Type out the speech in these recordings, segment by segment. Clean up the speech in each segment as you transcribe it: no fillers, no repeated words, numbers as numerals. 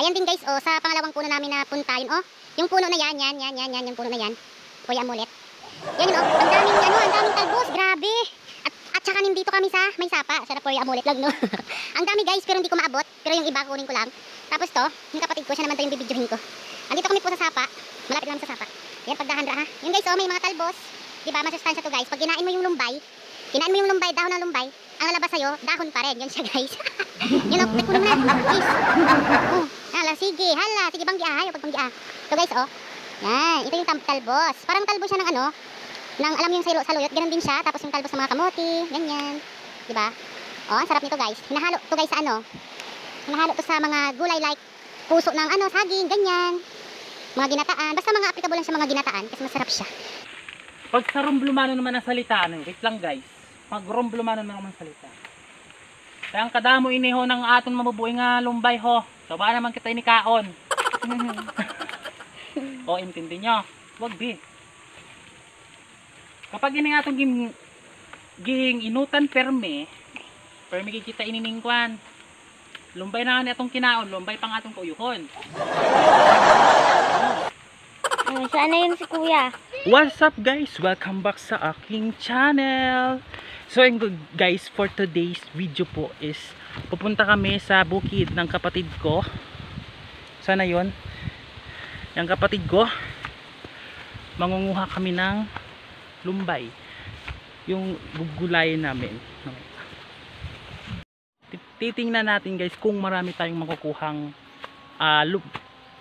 Ayan din guys, oh, sa pangalawang puno namin na punta, yun, oh. Yung puno na yan, yung puno na yan. Kuya Amulet. Yan yun, oh. Ang daming talbos, grabe. At saka nandito kami sa may sapa. Sarap Kuya Amulet lang, no? Ang dami guys, pero hindi ko maabot. Pero yung iba, kunin ko lang. Tapos to, yung kapatid ko, siya naman to yung bibidyohin ko. Andito kami po sa sapa. Malapit lang sa sapa. Yan, pagdahan ha. Yung guys, oh, may mga talbos. Diba, masustansya to guys. Pag kinain mo yung lumbay, dahon ng lumbay, ang lalabas sa'yo, dahon pa rin. Yan siya guys. Yun, oh, puno na. Please. Oh, sige, banggi ayaw pag banggi So guys, oh. Yan, ito yung talbos. Parang talbos siya ng ano, ng alam mo yung saluyot, ganun din siya. Tapos yung talbos ng mga kamote, ganyan. Diba? Oh, ang sarap nito guys. Hinahalo to guys sa ano. Hinahalo to sa mga gulay like puso ng ano, saging, ganyan. Mga ginataan. Basta mga applicable lang sa mga ginataan kasi masarap siya. Pag sa rumblumano naman ang salita, wait lang guys. Pag rumblumano naman ang salita. Kaya ang kadamo iniho ng aton mabubuhay nga lumbay ho. So baka naman kita inikaon. O intindi nyo. Wag di. Kapag ini atong ging inutan perme kita ininingkwan. Lumbay na nga atong kinaon, lumbay pang atong kauyuhon. Sana yun si kuya. What's up guys? Welcome back sa aking channel. So guys, for today's video po is pupunta kami sa bukid ng kapatid ko. Sana yon. Yung kapatid ko, mangunguha kami ng lumbay. Yung gugulayin namin. Titingnan natin guys kung marami tayong makukuhang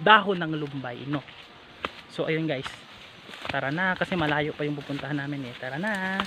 dahon ng lumbay, no? So ayun guys, tara na kasi malayo pa yung pupuntahan namin eh. Tara na.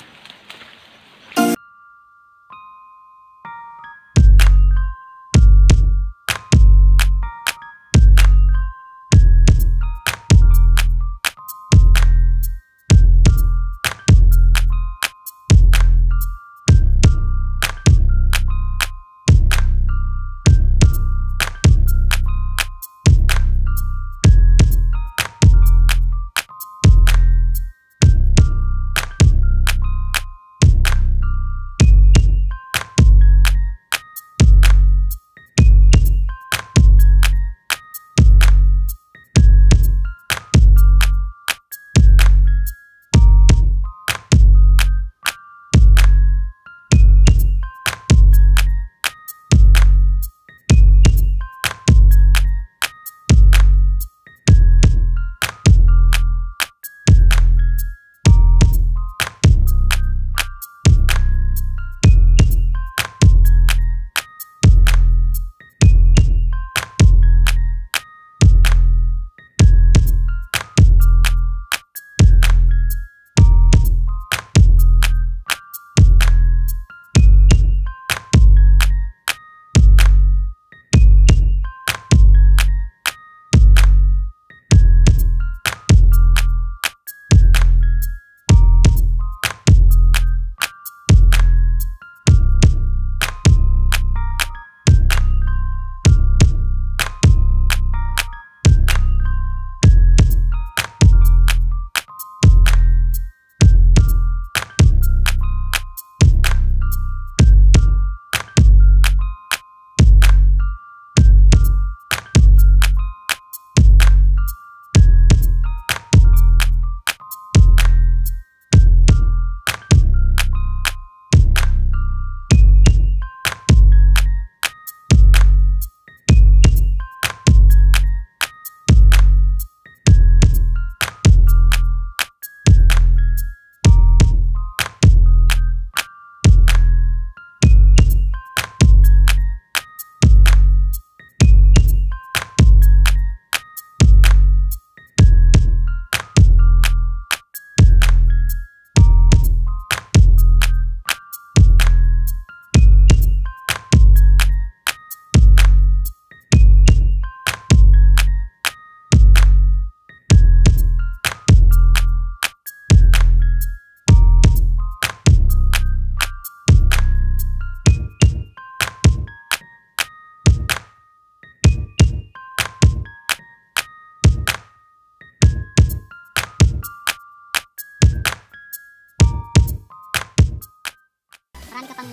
Marami ka pang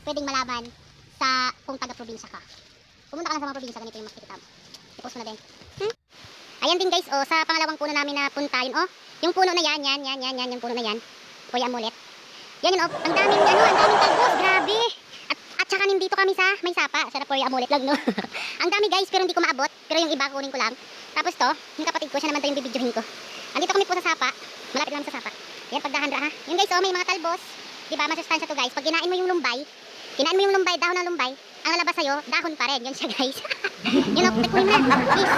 pwedeng malaman sa kung taga-probinsya ka. Pumunta ka lang sa mga probinsya, ganito yung makikita mo. Ipost mo na din. Ayan din guys, oh, sa pangalawang puno namin na puntahin, oh. Yung puno na yan, yung puno na yan. Kuya Amulet. Yan yun, oh. Ang daming talbos, grabe. At saka nandito kami sa may sapa. Sarap Kuya Amulet lang, no? Ang dami guys, pero hindi ko maabot. Pero yung iba, kunin ko lang. Tapos to, yung kapatid ko, siya naman to yung bibidyohin ko. Andito kami po sa sapa. Malapit lang sa sapa. Yan, pagdahan ha. Yung guys, oh, may mga talbos. Diba, masustansya to guys. Pag kinain mo yung lumbay, dahon ng lumbay, ang lalabas sa'yo, dahon pa rin. Yan siya guys. Yun, oh, kunin mo na. Please.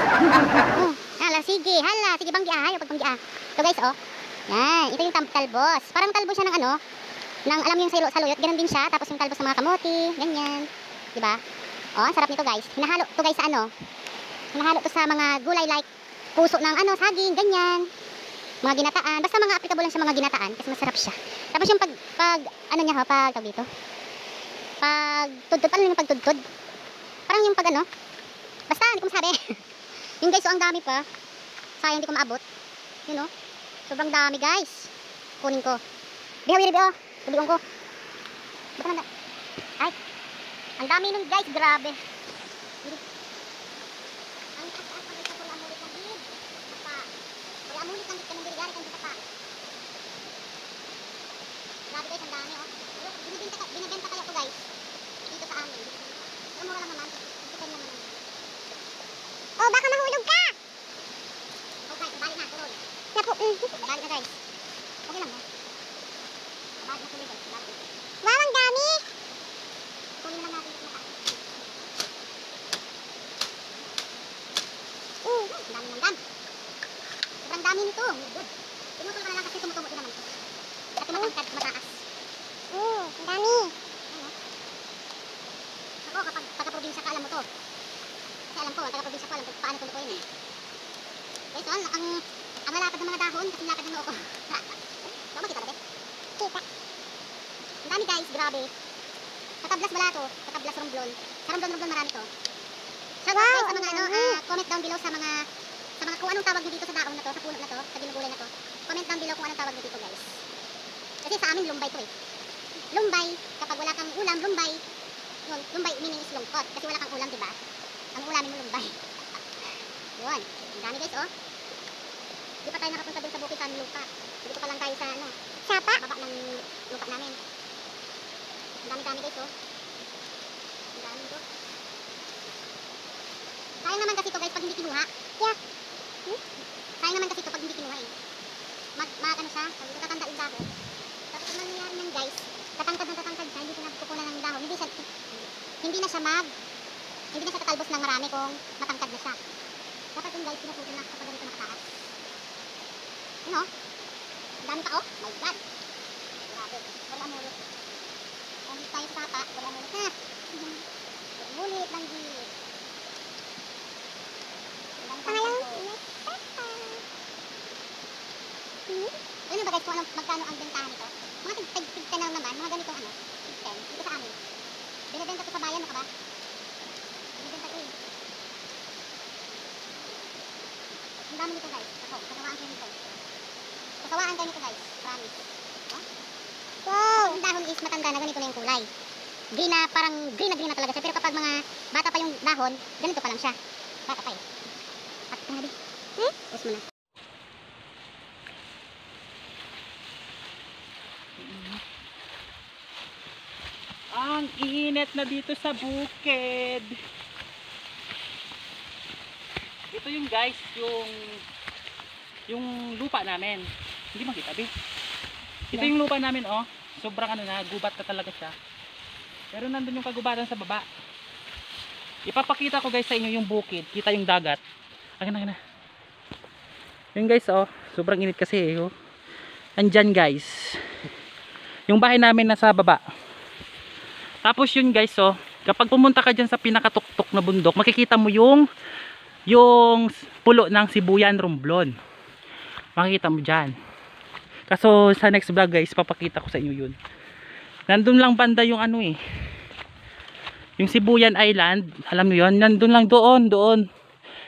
Oh. Sige banggi ayaw pagbanggi ito guys, oh. Yan, ito yung talbos. Parang talbos siya ng ano, alam mo yung saluyot, ganun din siya. Tapos yung talbos ng mga kamote, ganyan. Diba? Oh, ang sarap nito guys. Hinahalo to guys sa ano, hinahalo to sa mga gulay like puso ng ano, saging, ganyan. Mga ginataan, basta mga applicable lang sa mga ginataan kasi masarap siya. Tapos yung pag ano niya, pag tawag dito, pag tudtod, ano yung pagtudtod? Parang yung pag ano, basta hindi ko masabi. Yung guys, oh, ang dami pa. Sayang hindi ko maabot. Yun, oh. Sobrang dami guys. Kunin ko. Bihawi rin, oh. Tubigon ko. Baka nanda. Ay. Ang dami nun guys. Grabe. Ang taas-taas ang isa Kuya Amulet ng bid. Apa. Kuya Amulet ng bid ka ng dirigari kang pa. Grabe guys, ang dami, oh. Binibenta kaya ko guys. Dito sa amin. Pero mura lang naman. Depende naman. Oh, baka mahulog ka! Okay, balik na, tuloy. Balik na guys. Okay lang, eh. Balik na tuloy guys. Balik. Wow, ang dami! Kunin na natin ito mataas. Ang dami ng dam. Sobrang dami nito. Good. Tinutol ko na lang kasi tumutubo din naman ito. At tumatangkad mataas. Ang dami. Ako, kapag taga-probinsya ka, alam mo to. Kasi alam ko, ang taga-probinsya ko, alam ko paano tulukoyin eh. Guys, so, ang malapad ng mga dahon, kasi lapad ng noo ko. So, makita ba, kita. Ang dami guys, grabe. Katablas wala to, katablas romblon. Sa romblon marami to. So, wow, guys, sa mga ano, comment down below sa mga kung anong tawag nyo dito sa daon na to, sa puno na to, sa ginugulay na to. Comment down below kung anong tawag nyo dito guys. Kasi sa amin lumbay to eh. Lumbay, kapag wala kang ulam, lumbay. Yun, lumbay meaning is lungkot. Kasi wala kang ulam, diba? Ang ulamin mo lumbay. Yun. Ang dami guys, oh. Di pa tayo nakapunta dun sa bukid ng lupa. Dito pa lang tayo sa, ano, sapa. Baba ng lupa namin. Ang dami guys, oh. Ang dami to. Sayang naman kasi to guys pag hindi kinuha. Yeah. Sayang naman kasi to pag hindi kinuha eh. Ano siya, pag tatanda yung dahon. Tapos ang nangyayari nun guys, tatangkad siya, hindi siya nagkukunan ng dahon. Hindi na siya tatalbos ng marami kung matangkad na siya. Dapat yung guys, pinaputol na kapag ganito nakataas. Yun o. Ang dami pa, oh. My God. Grabe. Kuya Amulet. Kung tayo sa sapa, Kuya Amulet na. Kuya Amulet lang di. Pangalang sapa. Alam ba guys kung magkano ang bentahan nito? Mga tig-10 lang naman. Mga ganitong ano. Tig-10. Dito sa amin. Binibenta ko sa bayan, maka ba? Binibenta ko eh. Ang dami nito guys. Ako, kasawaan kayo nito. Kasawaan kayo nito guys. Promise. Oh? Wow! Ang dahon is matanda na ganito na yung kulay. Green na, parang green na talaga siya. Pero kapag mga bata pa yung dahon, ganito pa lang siya. Bata pa eh. At pangabi. Pus mo na. Ang init na dito sa bukid. Ito yung guys, yung lupa namin. Hindi makita, be. Ito yung lupa namin, oh. Sobrang ano na, gubat na talaga siya. Pero nandun yung kagubatan sa baba. Ipapakita ko guys sa inyo yung bukid. Kita yung dagat. Akin na. Yung guys, oh. Sobrang init kasi, eh, oh. Andyan guys. Yung bahay namin nasa baba. Tapos yun guys, oh. Kapag pumunta ka dyan sa pinakatuktok na bundok, makikita mo yung pulo ng Sibuyan Romblon. Makikita mo dyan. Kaso sa next vlog guys, papakita ko sa inyo yun. Nandun lang banda yung ano eh. Yung Sibuyan Island, alam mo yun, nandun lang doon.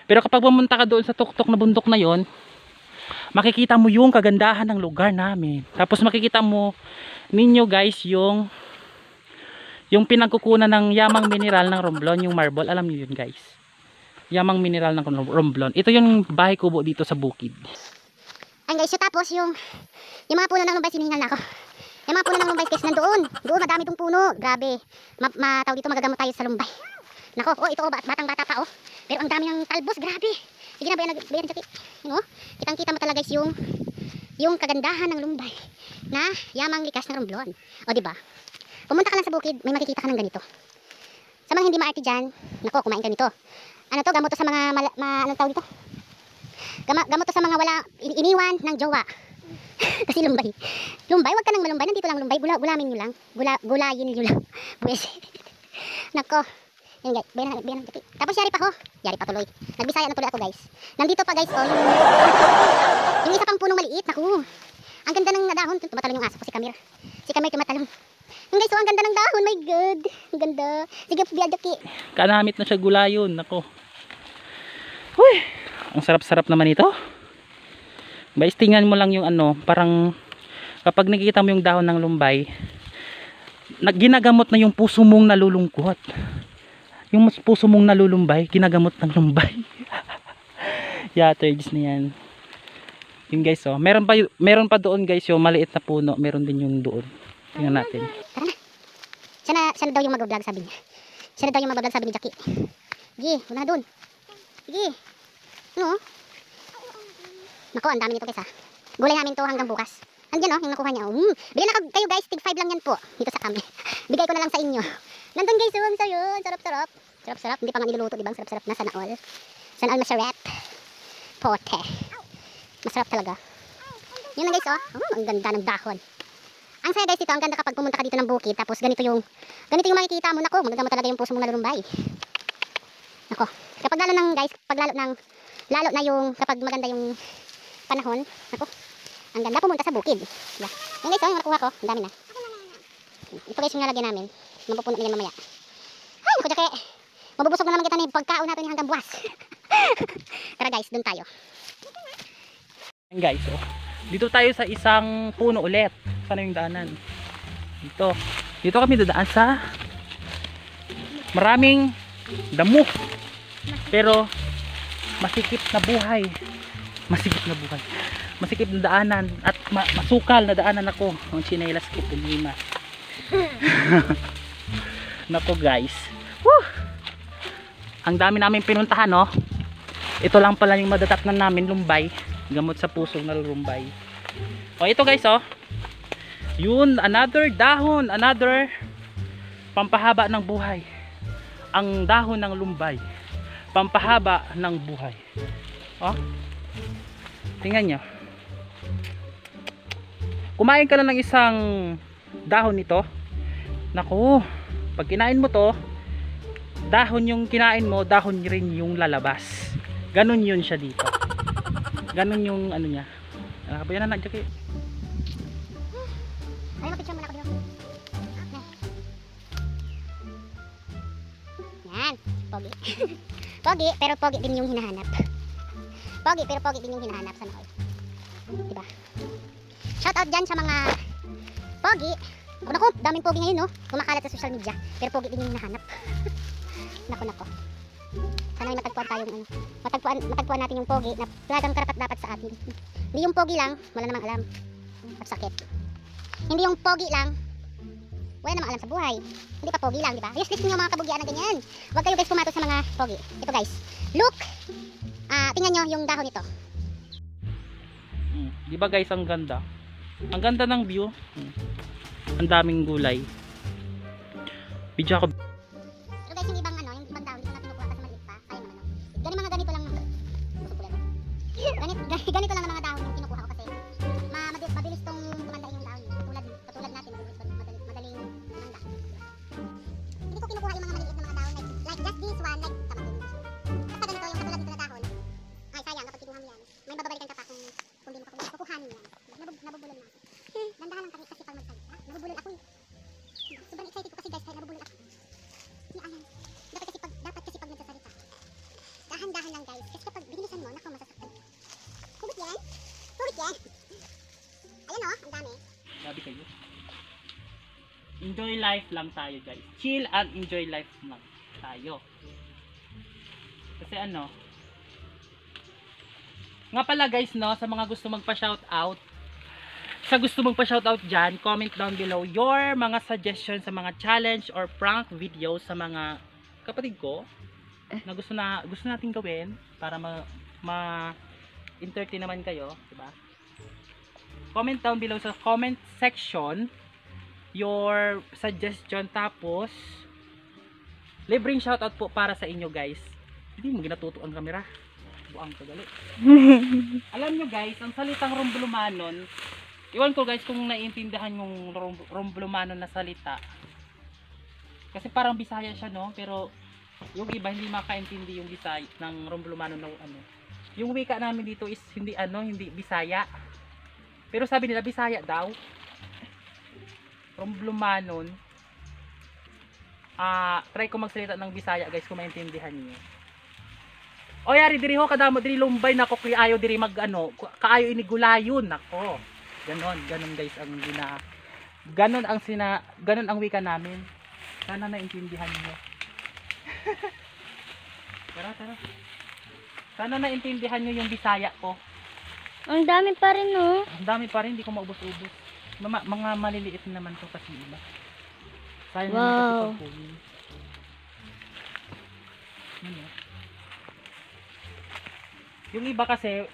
Pero kapag pumunta ka doon sa tuktok na bundok na yun, makikita mo yung kagandahan ng lugar namin. Tapos makikita mo ninyo guys yung pinagkukunan ng yamang mineral ng Romblon, yung marble. Alam niyo yun guys. Yamang mineral ng Romblon. Ito yung bahay kubo dito sa bukid. Ayun guys, so tapos yung mga puno ng lumbay, sinihingal na ako. Yung mga puno ng lumbay guys, nandoon. Doon, madami tong puno. Grabe. Tawag dito, magagamot tayo sa lumbay. Nako, oh, ito oh, batang-bata pa oh. Pero ang dami ng talbos, grabe. Sige na, bayan dyan. You know, kitang-kita mo talaga guys yung kagandahan ng lumbay na yamang likas ng Romblon. O diba? Pumunta ka lang sa bukid, may makikita ka ng ganito. Sa mga hindi maarte dyan, nako, kumain ka nito. Ano to, gamot to sa mga anong tawag dito? Gamot to sa mga wala iniwan ng jowa. Kasi lumbay, wag ka nang malumbay, nandito lang lumbay, gulamin nyo lang, gulayin nyo lang. Pues, nako, yan guys, bayan. Tapos yari pa tuloy, nagbisaya na tuloy ako guys. Nandito pa guys, oh, yung isa pang punong maliit, naku, ang ganda ng dahon, tumatalon yung aso ko, si Camille tumatalon. Yung guys, oh, ang ganda ng dahon, my god, ang ganda. Sige, biyadaki. Kanamit na siya gulayon, nako. Huy, ang sarap-sarap naman ito. Guys, tingnan mo lang yung ano, parang kapag nakikita mo yung dahon ng lumbay, ginagamot na yung puso mong nalulungkot. Yung puso mong nalulumbay, ginagamot ng lumbay. Yatters na yan. Yun guys, oh. Meron pa doon guys yung maliit na puno. Meron din yung doon. Tingnan natin. Tara na. Siya na daw yung mag-vlog, sabi niya. Siya na daw yung mag-vlog, sabi ni Jackie. Sige, una na doon. Sige. Ano? Nako, ang dami nito guys ha. Gulay namin to hanggang bukas. Andiyan oh, yung nakuha niya. Bigyan na kayo guys, tig 5 lang yan po. Dito sa kami. Bigay ko na lang sa inyo. Nandun guys, ang sayo. Sarap-sarap. Sarap-sarap. Hindi pa nga niluluto, diba? Sarap-sarap na sana all. Sana all masarap. Pote. Masarap talaga. Yun lang guys oh. Ang ganda ng dahon. Ang saya guys dito, ang ganda kapag pumunta ka dito ng bukid. Tapos ganito yung makikita mo. Nako, magagamot talaga yung puso mong nalurumbay. Nako. Kapag lalo na yung kapag maganda yung panahon. Nako. Ang ganda pumunta sa bukid. Diba? Yung guys, yung nakuha ko, ang dami na. Ito guys yung nalagyan namin. Mapupuno na yan mamaya. Ay, naku Jackie. Mabubusog na naman kita na pagkaon natin hanggang buwas. Tara guys, dun tayo. Ayan guys, oh. Dito tayo sa isang puno ulit. Sana yung daanan. Dito kami dadaan sa maraming damo. Pero masikip na buhay. Masikip na daanan at masukal na daanan ako. Ang chinelas ko pumimas. Nako guys. Woo! Ang dami namin pinuntahan no. Ito lang pala yung madatatnan namin lumbay. Gamot sa pusong nalurumbay. O ito guys oh. Yun, another dahon, another pampahaba ng buhay. Ang dahon ng lumbay. Pampahaba ng buhay. Oh. Tingnan nyo. Kumain ka lang ng isang dahon nito. Naku, pag kinain mo to, dahon yung kinain mo, dahon rin yung lalabas. Ganon yun siya dito. Ganon yung ano niya. Yan na Jackie. Ay, mapicture muna ako dito. Yan, pogi. Pogi, pero pogi din yung hinahanap. Pogi, pero pogi din yung hinahanap sa all. Diba? Shout out dyan sa mga pogi. Naku, daming pogi ngayon no. Kumakalat sa social media. Pero pogi din yung hinahanap. Naku. Sana ay matagpuan tayong ano. Matagpuan natin yung pogi na talagang karapat dapat sa atin. Hindi yung pogi lang, wala namang alam. At sakit. Hindi yung pogi lang, wala namang alam sa buhay. Hindi pa pogi lang, di ba? Useless yung mga kabugian na ganyan. Huwag kayo guys pumato sa mga pogi. Ito guys, look. Tingnan nyo yung dahon nito. Di ba guys, ang ganda? Ang ganda ng view. Ang daming gulay. Video ako. Pero guys, yung ibang dahon, hindi ko na kinukuha kasi maliit pa. Kaya naman ano. Ganito lang. Ganito lang ang mga dahon yung kinukuha ko kasi mabilis tong tumanda yung dahon. Katulad natin, madaling tumanda. Hindi ko kinukuha yung mga maliliit na mga dahon like just this one, like kamatin. Basta ganito yung katulad nito na dahon. Ay sayang kapag kinuha mo yan. May babalikan ka pa kung di mo kukuhanin yan. Nabubulol na. Dandahan lang kami kasi pag magsalita. Nabubulol ako. Sobrang excited ko kasi guys kaya nabubulol ako. Ayan. Dapat kasi pag nagsasalita. Dahan-dahan lang guys. Kasi kapag bilisan mo, nako masasaktan. Hugot yan. Ayan o, ang dami. Sabi kayo. Enjoy life lang tayo guys. Chill and enjoy life lang tayo. Kasi ano. Nga pala guys, no, sa mga gusto magpa-shoutout, sa gusto magpa-shoutout dyan, comment down below your mga suggestions sa mga challenge or prank videos sa mga kapatid ko na gusto natin gawin para entertain naman kayo, diba? Comment down below sa comment section your suggestion, tapos libreng shoutout po para sa inyo guys. Hindi mo ginatuto ang camera. Buang kagali. Alam nyo guys, ang salitang Romblumanon, iwan ko guys kung naiintindihan yung Romblumanon na salita. Kasi parang Bisaya siya, no? Pero yung iba hindi makaintindi yung Bisaya ng Romblumanon na ano. Yung wika namin dito is hindi hindi Bisaya. Pero sabi nila Bisaya daw. Romblumanon. Try ko magsalita ng Bisaya guys kung maintindihan niyo. O yari diri ho kadamo diri lumbay nako kay ayo diri mag kaayo inigulayon nako. Ganon guys ang ganon ang wika namin. Sana naintindihan niyo. Tara. Sana naintindihan niyo yung Bisaya ko. Ang dami pa rin, no? Ang dami pa rin, hindi ko maubos-ubos. Mga maliliit naman to kasi iba. Sayang naman kasi pagpunin. Yung iba kasi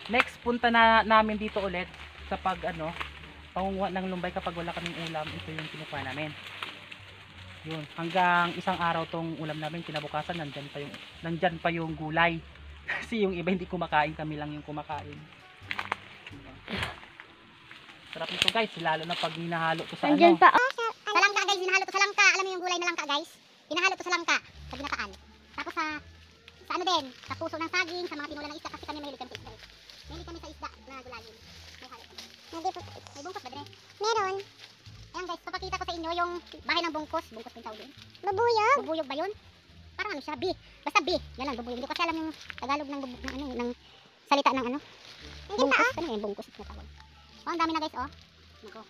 next punta na namin dito ulit sa pangunguha ng lumbay kapag wala kaming ulam, ito yung kinukuha namin. Yun, hanggang isang araw tong ulam namin, kinabukasan nandyan pa yung gulay. Kasi yung iba hindi kumakain, kami lang yung kumakain. Sarap nito guys, lalo na pag hinahalo to sa Andyan pa, oh. Sa langka guys, hinahalo to sa langka. Alam mo yung gulay na langka guys? Hinahalo to sa langka, sa ginataan. Tapos sa din, sa puso ng saging, sa mga tinula ng isda, kasi kami mahilig kami sa isda. Mahilig kami sa isda na gulayin. May halo. May bungkos ba, Dre? Meron. Ayan guys, papakita ko sa inyo yung bahay ng bungkos. Bungkos yung tawag yun. Bubuyog? Bubuyog ba yun? Parang ano siya, basta yan lang, bubuyog. Hindi ko kasi alam yung Tagalog ng salita ng bungkos. Ano yung bungkos na tawag? Oh, ang dami na guys, oh. Nako.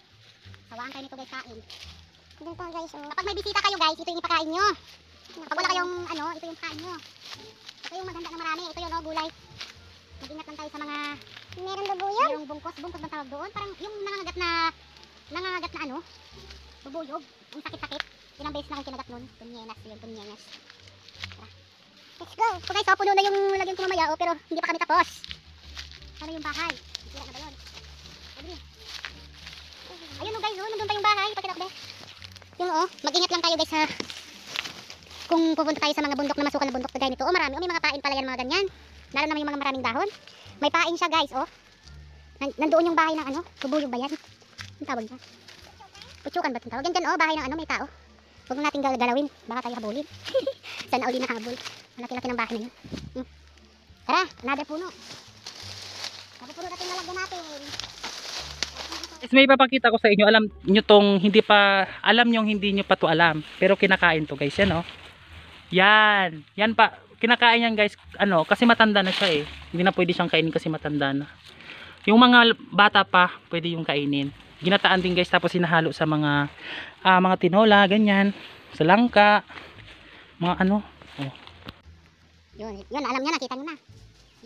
Sawaan kayo nito guys, kain. Doon pa guys, oh. Kapag may bisita kayo guys, ito yung ipakain nyo. Kapag wala kayong ito yung kain nyo. Ito yung maganda na marami. Ito yun, oh, gulay. Mag-ingat lang tayo sa mga merong bubuyog. Merong bungkos bang tawag doon? Parang yung nangangagat na bubuyog. Yung sakit-sakit. Ilang beses na akong kinagat nun. Tunyenas yun, tunyenas. Let's go. So guys, puno na yung lagyan ko mamaya, oh, pero hindi pa kami tapos. Ano yung bahay? Sira na ba yun? Ayun, oh guys, oh, nandun pa yung bahay. Pakita ko ba? Yung mag-ingat lang tayo guys ha. Kung pupunta tayo sa mga bundok na masukal na bundok kagaya nito, marami. May mga pain pala yan, mga ganyan. Lalo na yung mga maraming dahon. May pain siya guys, oh. Nandoon yung bahay ng bubuyog ba yan? Ang tawag niya? Putsukan ba itong tawag? Yan bahay ng may tao. Huwag natin galawin, baka tayo habulin. Sana uli na habol. Ang laki-laki ng bahay na yun. Tara, another puno. Another puno natin nalagyan natin. May ipapakita ko sa inyo, alam nyo tong hindi nyo pa to alam, pero kinakain to guys, yan yan pa, kinakain yan guys, kasi matanda na siya hindi na pwede siyang kainin kasi matanda na. Yung mga bata pa, pwede yung kainin. Ginataan din guys, tapos hinahalo sa mga tinola, ganyan, sa langka, mga Yun, alam niya, nakita niyo na.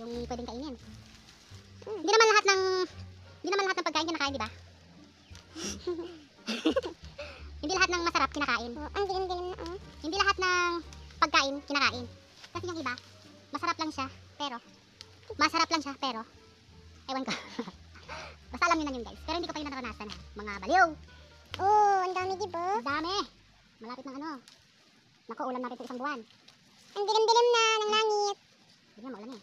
Yung pwedeng kainin. Hindi naman lahat ng pagkain kinakain, di ba? Hindi lahat ng masarap kinakain. Ang dilim-dilim na, Hindi lahat ng pagkain kinakain. Kasi yung iba, masarap lang siya, pero ewan ko. Basta alam niyo na yun guys. Pero hindi ko pa yun naranasan mga baliw. Oh, ang dami diba? Ang dami. Malapit ng Naku, ulam natin ito isang buwan. Ang dilim-dilim na ng langit. Hindi na maulan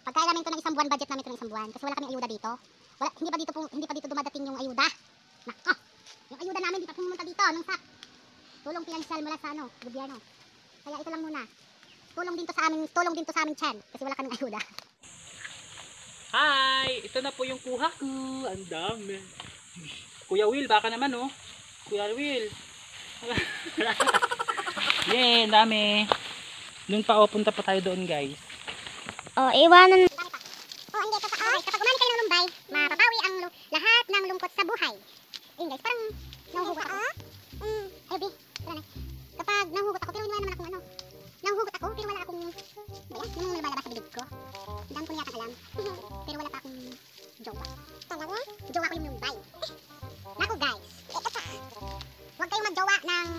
Pagkaya namin ito ng isang buwan, budget namin ito ng isang buwan. Kasi wala kaming ayuda dito. Hindi pa dito dumadating yung ayuda. Nako, yung ayuda namin hindi pa pumunta dito. Nung sa tulong pinansyal mula sa gobyerno. Kaya ito lang muna. Tulong din to sa amin tiyan. Kasi wala kaming ayuda. Hi! Ito na po yung kuha ko. Ang dami. Kuya Will, baka naman Kuya Will. Yay, dami. Doon pa punta pa tayo doon guys. Iwanan. Hindi pa pa. Kapag umani kayo ng lumbay, mapapawi ang lahat ng lungkot sa buhay. Ayun guys, parang nahuhugot ako. Ayun, tara na. Kapag nahuhugot ako, pero iniwan naman akong Nanghugot ako, pero wala akong, ba yan? Yung lumalabas sa bibig ko. Ang dami ko na yata alam. Pero wala pa akong jowa. Talaga? Jowa ko yung Lumbay. Naku guys, huwag kayong magjowa ng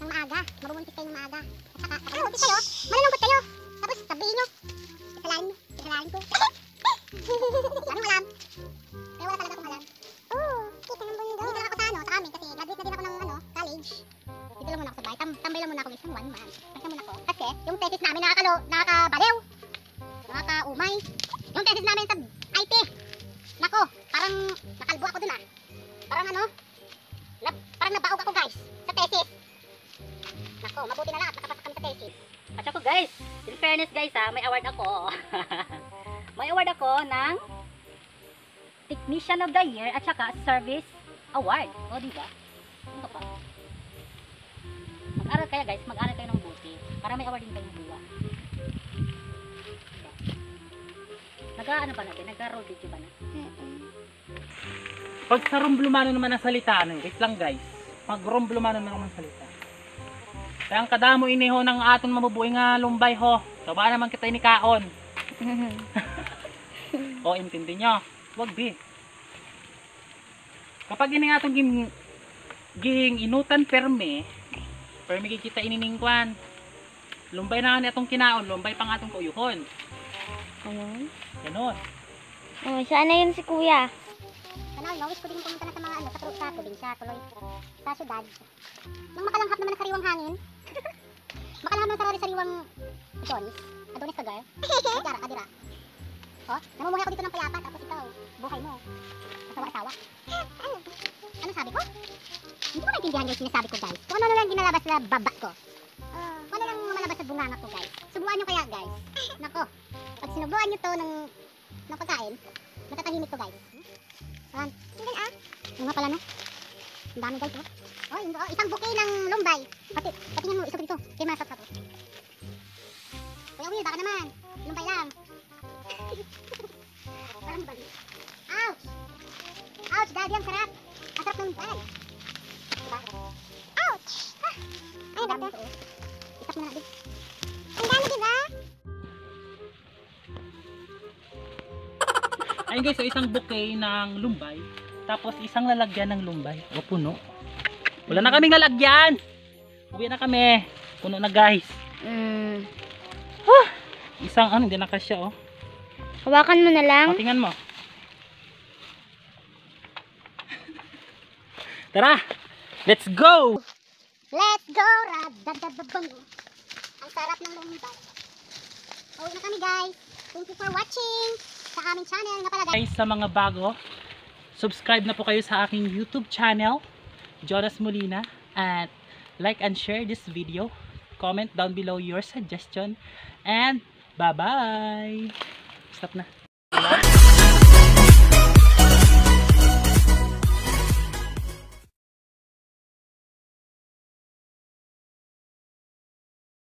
maaga. Mabubuntis kayo ng maaga. At saka, kapag nabuntis kayo, malulungkot kayo. Tapos sabihin nyo, isalain ko. Anong alam? Kaya wala talaga akong alam. Oo, kita ng bundok. Dito lang ako sa sa amin kasi graduate na din ako ng college. Dito lang muna ako sa bahay. Tambay lang muna ako isang 1 month. Kasi muna ako. Kasi yung thesis namin nakakabaliw. Nakakaumay. Yung thesis namin sa IT. Nako, parang nakalbo ako dun ah. Parang parang nabaog ako guys sa thesis. Nako, mabuti na lang at nakapasok kami sa thesis. At ako guys, in fairness guys may award ako. May award ako ng Technician of the Year at saka Service Award. O diba? Ano pa? Mag-aral kayo guys, mag-aral kayo ng buti para may award din kayo mabuha. Nag-ano ba natin? Nag-roll video ba na? Pag sa rumblumano naman ang salita, wait lang guys. Pag rumblumano naman ang salita. Kaya ang kadamo iniho ng aton mabubuhay nga lumbay ho. Saba naman kita inikaon. O, intindi nyo. Wag di. Kapag ini nga itong ging inutan perme kita ininingkwan. Lumbay na nga itong kinaon, lumbay pa nga itong kuyuhon. Ano? Ganon. Oh, saan na yun si kuya? Nawis ko din pumunta na sa mga sa probinsya, tuloy sa syudad. Nang makalanghap naman ng sariwang hangin. Makalanghap naman sa sariwang Adonis ka girl. Kadira. Oh, namumuhay ako dito ng payapa tapos ikaw, buhay mo. Asawa-asawa. Ano sabi ko? Hindi ko naintindihan guys sinasabi ko guys. Kung ano lang ginalabas sa baba ko. Kung ano lang malabas sa bunganga ko guys. Subuan nyo kaya guys. Nako, pag sinubuan nyo to ng pagkain, matatahimik ko guys. Saan? Tingnan ah. Yung nga pala no. Ang dami guys oh. Oh, isang bouquet ng lumbay. Patingin mo, isa ko dito. Kaya masap ka to. Kuya Will, baka naman. Lumbay lang. Parang bali. Ouch! Ouch, daddy, ang sarap. Ang sarap ng lumbay. Diba? Ouch! Ay, dami to. Isap mo na din. Ang dami diba? Ayun guys, so isang bouquet ng lumbay. Tapos isang lalagyan ng lumbay. O puno. Wala na kaming lalagyan. Uwi na kami. Puno na guys. Isang hindi na kasya oh. Hawakan mo na lang. Tingnan mo. Tara. Let's go. Let's go! Radadadabang. Ang sarap ng lumbay. Uwi na kami guys. Thank you for watching sa aming channel nga pala guys. Guys, sa mga bago, subscribe na po kayo sa aking YouTube channel, Jonas Molina, at like and share this video. Comment down below your suggestion, and bye-bye. Stop na.